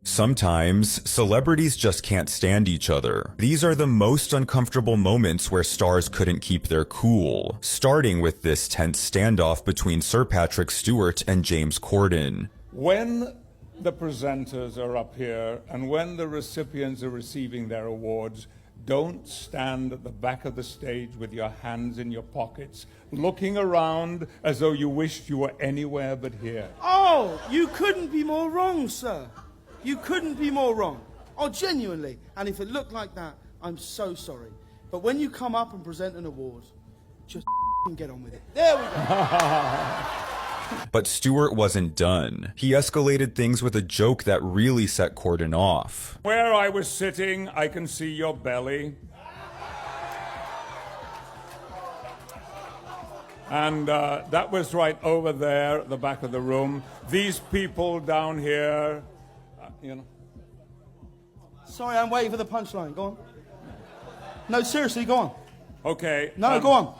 Sometimes, celebrities just can't stand each other. These are the most uncomfortable moments where stars couldn't keep their cool, starting with this tense standoff between Sir Patrick Stewart and James Corden. When the presenters are up here and when the recipients are receiving their awards, don't stand at the back of the stage with your hands in your pockets, looking around as though you wished you were anywhere but here. Oh, you couldn't be more wrong, sir. You couldn't be more wrong. Oh, genuinely. And if it looked like that, I'm so sorry. But when you come up and present an award, just get on with it. There we go. But Stewart wasn't done. He escalated things with a joke that really set Corden off. Where I was sitting, I can see your belly. And that was right over there at the back of the room. These people down here, you know. Sorry, I'm waiting for the punchline. Go on. No, seriously, go on. Okay. No, go on.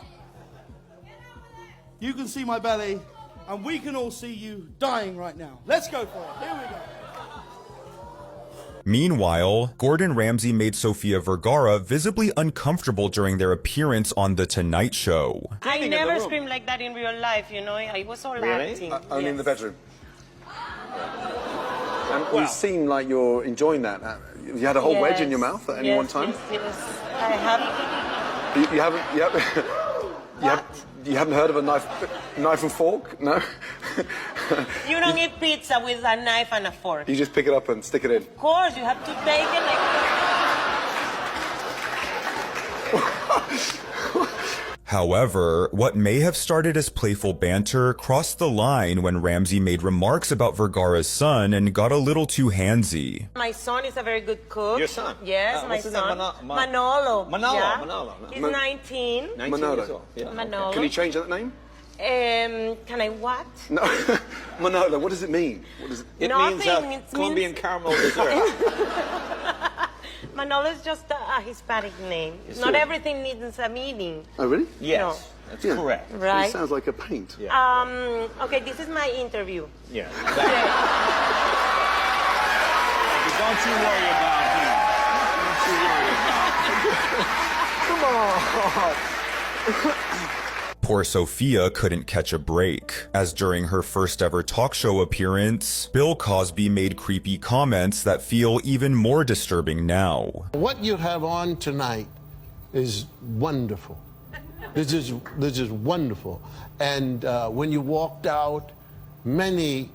You can see my belly, and we can all see you dying right now. Let's go for it. Here we go. Meanwhile, Gordon Ramsay made Sofia Vergara visibly uncomfortable during their appearance on The Tonight Show. I never screamed like that in real life, you know. I was all acting. Only in the bedroom. And Well. you seem like you're enjoying that. You had a whole wedge in your mouth at any one time? Yes, I have. You haven't heard of a knife and fork? No? You don't eat pizza with a knife and a fork. You just pick it up and stick it in. Of course, you have to take it like... However, what may have started as playful banter crossed the line when Ramsay made remarks about Vergara's son and got a little too handsy. My son is a very good cook. Your son? Yes, my what's his name? son. Manolo. Manolo. Yeah. Manolo. He's 19. 19 Manolo. years old. Yeah. Manolo. Can you change that name? Can I what? No. Manolo, what does it mean? What does it... It Nothing, means it Colombian means- caramel dessert. Manolo is just a Hispanic name. Yes, Not sir. everything needs a meaning. Oh, really? Yes, that's Yeah. correct. Right. It sounds like a paint. Yeah. Okay, this is my interview. Yeah. Don't you worry about him. Don't you worry about him. Poor Sophia couldn't catch a break, as during her first ever talk show appearance, Bill Cosby made creepy comments that feel even more disturbing now. What you have on tonight is wonderful. This is wonderful. And when you walked out, many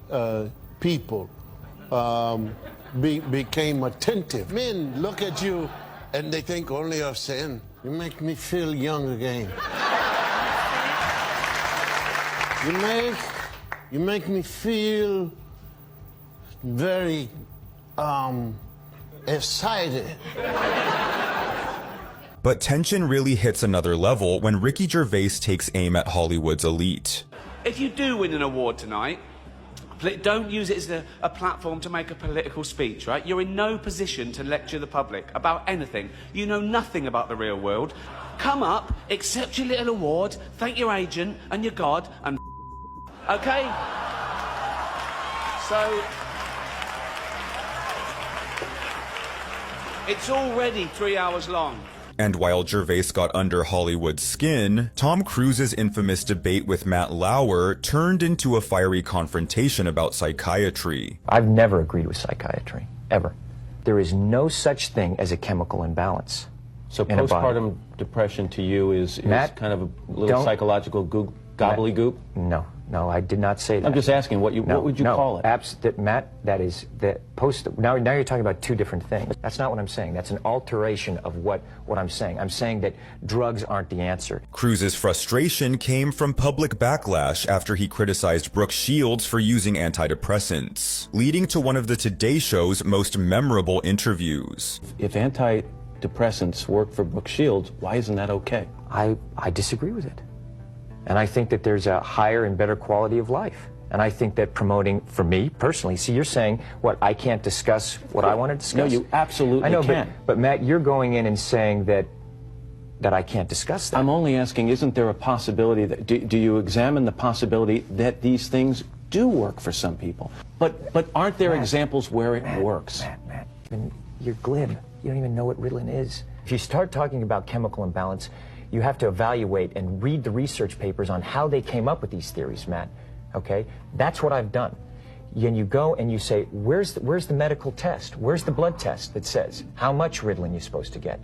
people became attentive. Men look at you and they think only of sin. You make me feel young again. You make me feel very excited. But tension really hits another level when Ricky Gervais takes aim at Hollywood's elite. If you do win an award tonight, don't use it as a platform to make a political speech, right? You're in no position to lecture the public about anything. You know nothing about the real world. Come up, accept your little award, thank your agent and your God, and okay? So, it's already 3 hours long. And while Gervais got under Hollywood's skin, Tom Cruise's infamous debate with Matt Lauer turned into a fiery confrontation about psychiatry. I've never agreed with psychiatry, ever. There is no such thing as a chemical imbalance. So in a body. postpartum depression to you is Matt, kind of a little psychological gobbledygook? No, I did not say that. I'm just asking, what would you call it? Matt, now you're talking about two different things. That's not what I'm saying. That's an alteration of what I'm saying. I'm saying that drugs aren't the answer. Cruise's frustration came from public backlash after he criticized Brooke Shields for using antidepressants, leading to one of the Today Show's most memorable interviews. If antidepressants work for Brooke Shields, why isn't that okay? I disagree with it. And I think that there's a higher and better quality of life. And I think that promoting, for me personally, see, you're saying, what, I can't discuss what I want to discuss? No, you absolutely I know, can. But Matt, you're going in and saying that I can't discuss that. I'm only asking, isn't there a possibility that, do you examine the possibility that these things do work for some people? But aren't there examples where it works? Matt, you're glib. You don't even know what Ritalin is. If you start talking about chemical imbalance, you have to evaluate and read the research papers on how they came up with these theories, Matt. Okay? That's what I've done. And you go and you say, where's the medical test? Where's the blood test that says how much Ritalin you're supposed to get?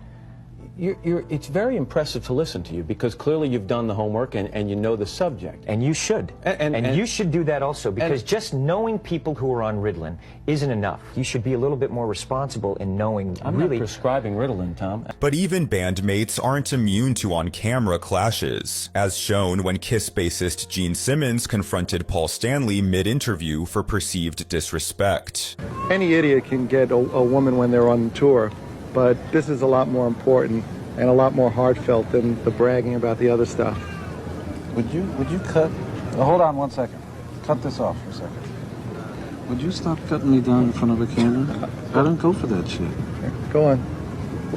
It's very impressive to listen to you because clearly you've done the homework and you know the subject. And you should. And you should do that also because just knowing people who are on Ritalin isn't enough. You should be a little bit more responsible in knowing I'm really... not prescribing Ritalin, Tom. But even bandmates aren't immune to on-camera clashes, as shown when KISS bassist Gene Simmons confronted Paul Stanley mid-interview for perceived disrespect. Any idiot can get a woman when they're on tour, but this is a lot more important and a lot more heartfelt than the bragging about the other stuff. Would you cut? Hold on 1 second. Cut this off for a second. Would you stop cutting me down in front of a camera? I don't go for that shit. Go on.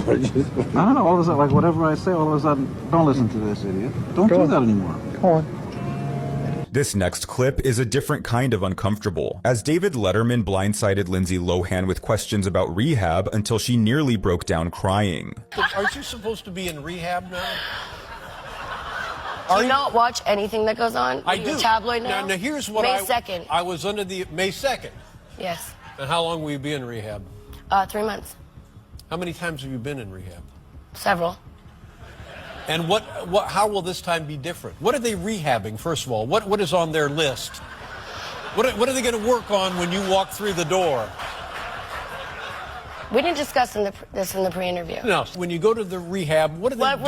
I don't know. All of a sudden, like whatever I say, all of a sudden, don't listen to this idiot. Don't do that anymore. Go on. This next clip is a different kind of uncomfortable, as David Letterman blindsided Lindsay Lohan with questions about rehab until she nearly broke down crying. Aren't you supposed to be in rehab now? Do you not watch anything that goes on? I do. Tabloid now? Now here's what May 2nd. I was under the May 2nd. Yes. And how long will you be in rehab? 3 months. How many times have you been in rehab? Several. And how will this time be different? What are they rehabbing, first of all? What is on their list? What are they going to work on when you walk through the door? We didn't discuss this in the pre-interview. No. When you go to the rehab, what do they do?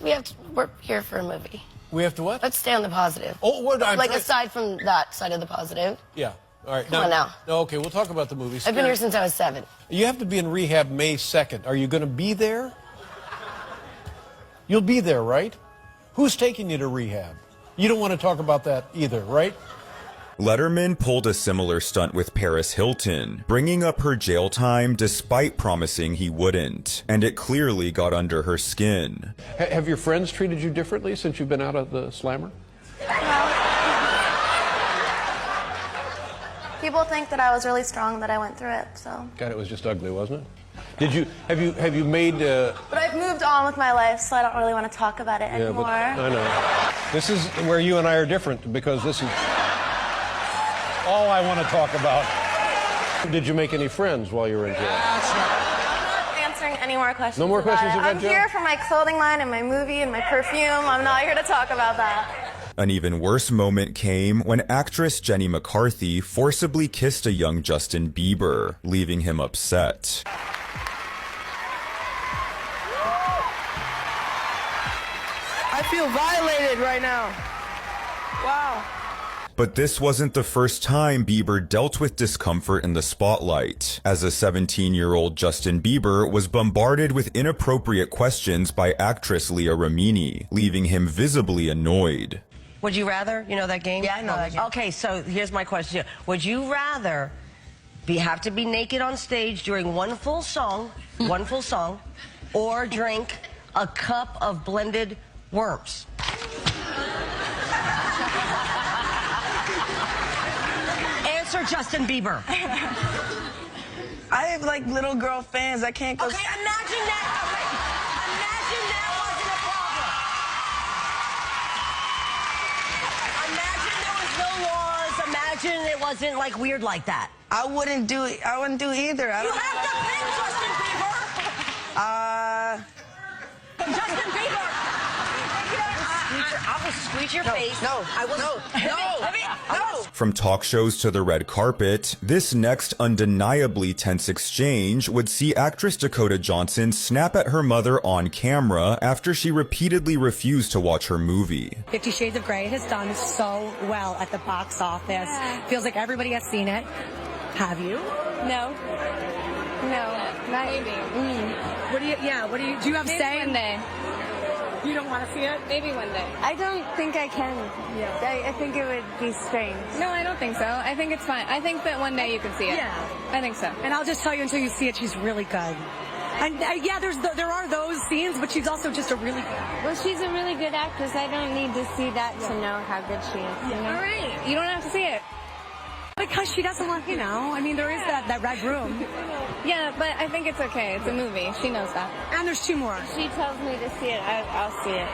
We have to work here for a movie. We have to what? Let's stay on the positive. Aside from that side of the positive. Yeah. All right. Come on now. Okay, we'll talk about the movie. I've been here since I was 7. You have to be in rehab May 2nd. Are you going to be there? You'll be there, right? Who's taking you to rehab? You don't want to talk about that either, right? Letterman pulled a similar stunt with Paris Hilton, bringing up her jail time despite promising he wouldn't, and it clearly got under her skin. Have your friends treated you differently since you've been out of the slammer? People think that I was really strong, that I went through it, so. God, it was just ugly, wasn't it? Have you made... But I've moved on with my life, so I don't really want to talk about it anymore. Yeah, but I know. This is where you and I are different, because this is all I want to talk about. Did you make any friends while you were in jail? I'm not answering any more questions. No more questions about jail? I'm here for my clothing line and my movie and my perfume. I'm not here to talk about that. An even worse moment came when actress Jenny McCarthy forcibly kissed a young Justin Bieber, leaving him upset. I feel violated right now. Wow. But this wasn't the first time Bieber dealt with discomfort in the spotlight, as a 17-year-old Justin Bieber was bombarded with inappropriate questions by actress Leah Remini, leaving him visibly annoyed. Would you rather? You know that game? Yeah, I know that game. Okay, so here's my question. Would you rather have to be naked on stage during one full song, or drink a cup of blended worms? Answer, Justin Bieber. I have like little girl fans. I can't go. Okay, imagine that. Imagine that wasn't a problem. Imagine there was no laws. Imagine it wasn't like weird like that. I wouldn't do it. I wouldn't do either. You have to pick Justin Bieber. Justin Bieber. I will squeeze your face. No. From talk shows to the red carpet, this next undeniably tense exchange would see actress Dakota Johnson snap at her mother on camera after she repeatedly refused to watch her movie. 50 Shades of Grey has done so well at the box office. Feels like everybody has seen it. Have you? No, not maybe. Do you have maybe say? One day. You don't want to see it? Maybe one day. I don't think I can. Yeah. I think it would be strange. No, I don't think so. I think it's fine. I think that one day you can see it. Yeah. I think so. And I'll just tell you, until you see it, she's really good. And there are those scenes, but she's also just a really good. Well, she's a really good actress. I don't need to see that to know how good she is. You know? All right. You don't have to see it. Because she doesn't want, I mean, there is that red room. Yeah, but I think it's okay. It's a movie. She knows that. And there's 2 more. She tells me to see it. I'll see it.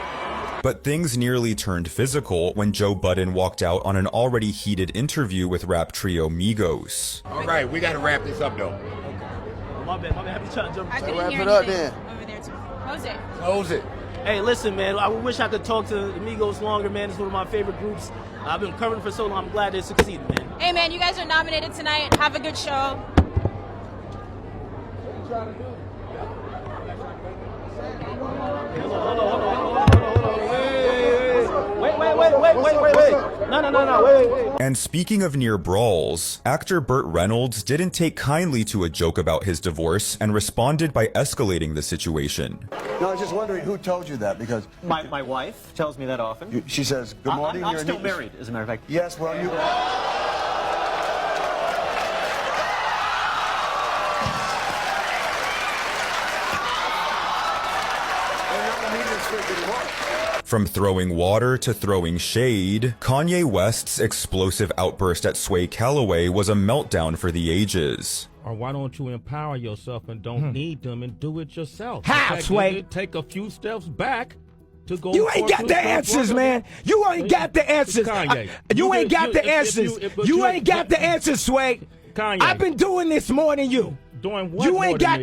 But things nearly turned physical when Joe Budden walked out on an already heated interview with rap trio Migos. All right, we got to wrap this up, though. My bad. Happy trying to jump. So wrap it up then. Over there too. Close it. Close it. Hey, listen, man. I wish I could talk to the Migos longer, man. It's one of my favorite groups. I've been covering for so long. I'm glad they succeeded, man. Hey, man, you guys are nominated tonight. Have a good show. Wait. No, wait. And speaking of near brawls, actor Burt Reynolds didn't take kindly to a joke about his divorce and responded by escalating the situation. No, I was just wondering who told you that, because... My wife tells me that often. She says, good morning. I'm still married, as a matter of fact. Yes, well, you... From throwing water to throwing shade, Kanye West's explosive outburst at Sway Calloway was a meltdown for the ages. Or why don't you empower yourself and don't need them and do it yourself? How, Sway? Take a few steps back to go. You ain't got the answers, man. You ain't got the answers. Kanye. You ain't got the answers. You ain't got the answers, Sway. Kanye. I've been doing this more than you. Doing what? You ain't got.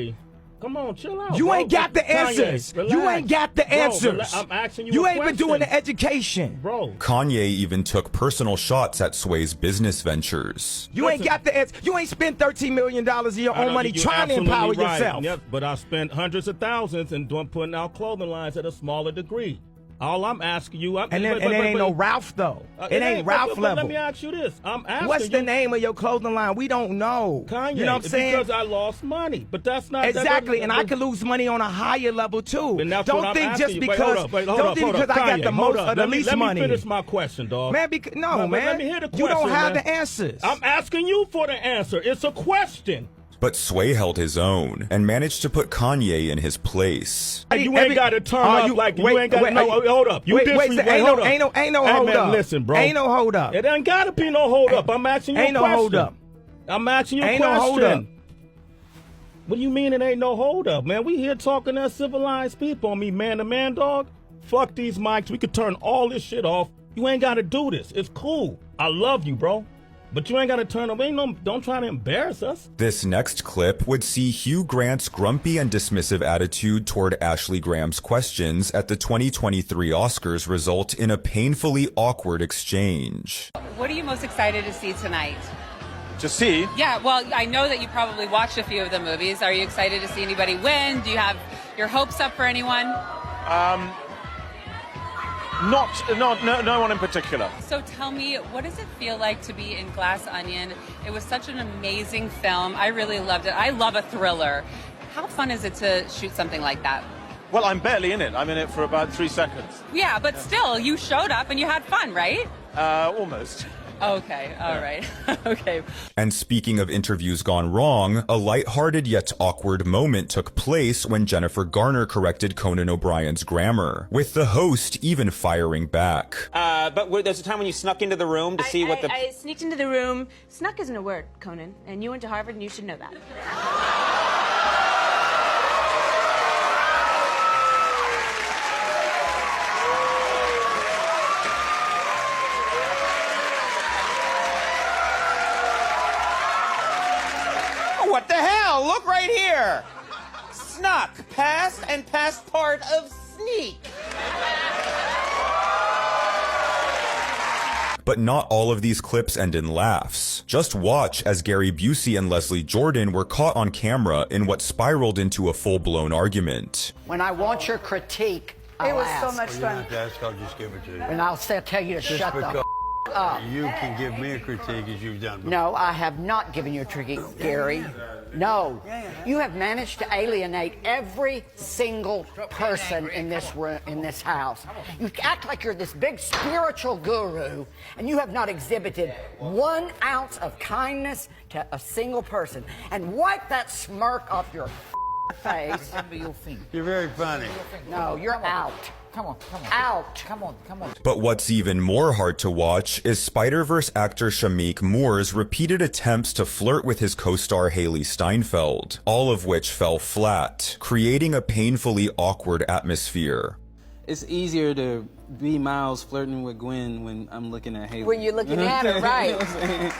Come on, chill out. You bro. ain't got the answers. Kanye, you ain't got the answers. Bro, I'm asking you. You a ain't been doing the education, bro. Kanye even took personal shots at Sway's business ventures. You ain't got the answer. You ain't spent $13 million of your own money trying to empower yourself. Yep, but I spent hundreds of thousands and putting out clothing lines at a smaller degree. All I'm asking you, it ain't no Ralph though. It ain't Ralph level. Let me ask you this: I'm asking what's the name of your clothing line? We don't know. Kanye, you know what I'm saying? Because I lost money, but that's not exactly. And I could lose money on a higher level too. Don't think just because I got the most or the least money. Let me finish my question, dog. Man, man. Let me hear the question. You don't have the answers. I'm asking you for the answer. It's a question. But Sway held his own and managed to put Kanye in his place. You ain't got to turn up like you ain't got to. No, hold up. You ain't no hold up. Listen, bro. Ain't no hold up. It ain't got to be no hold up. I'm asking you a question. Ain't no hold up. I'm asking you a question. Ain't no hold up. What do you mean it ain't no hold up, man? We here talking as civilized people. I mean, man to man, dog. Fuck these mics. We could turn all this shit off. You ain't got to do this. It's cool. I love you, bro. But you ain't got to turn away. Don't try to embarrass us. This next clip would see Hugh Grant's grumpy and dismissive attitude toward Ashley Graham's questions at the 2023 Oscars result in a painfully awkward exchange. What are you most excited to see tonight? To see? Yeah, well, I know that you probably watched a few of the movies. Are you excited to see anybody win? Do you have your hopes up for anyone? No one in particular. So tell me, what does it feel like to be in Glass Onion? It was such an amazing film. I really loved it. I love a thriller. How fun is it to shoot something like that? Well, I'm barely in it. I'm in it for about 3 seconds. Yeah, but still, you showed up and you had fun, right? Almost. Okay, all right. Okay. And speaking of interviews gone wrong, a lighthearted yet awkward moment took place when Jennifer Garner corrected Conan O'Brien's grammar, with the host even firing back. But there's a time when you snuck into the room to see what the... I sneaked into the room. Snuck isn't a word, Conan, and you went to Harvard and you should know that. What the hell? Look right here. Snuck. Past and past part of sneak. But not all of these clips end in laughs. Just watch as Gary Busey and Leslie Jordan were caught on camera in what spiraled into a full-blown argument. When I want your critique, I'll ask. It was so much fun. You don't have to ask, I'll just give it to you. And I'll tell you to shut the up. You can give me a critique as you've done before. No, I have not given you a critique, Gary. No. You have managed to alienate every single person in this room, in this house. You act like you're this big spiritual guru, and you have not exhibited 1 ounce of kindness to a single person. And wipe that smirk off your face. You're very funny. No, you're out. Come on. Out. Come on. But what's even more hard to watch is Spider-Verse actor Shameik Moore's repeated attempts to flirt with his co-star Haley Steinfeld, all of which fell flat, creating a painfully awkward atmosphere. It's easier to be Miles flirting with Gwen when I'm looking at Haley. When you're looking at her, right. You know what I'm saying?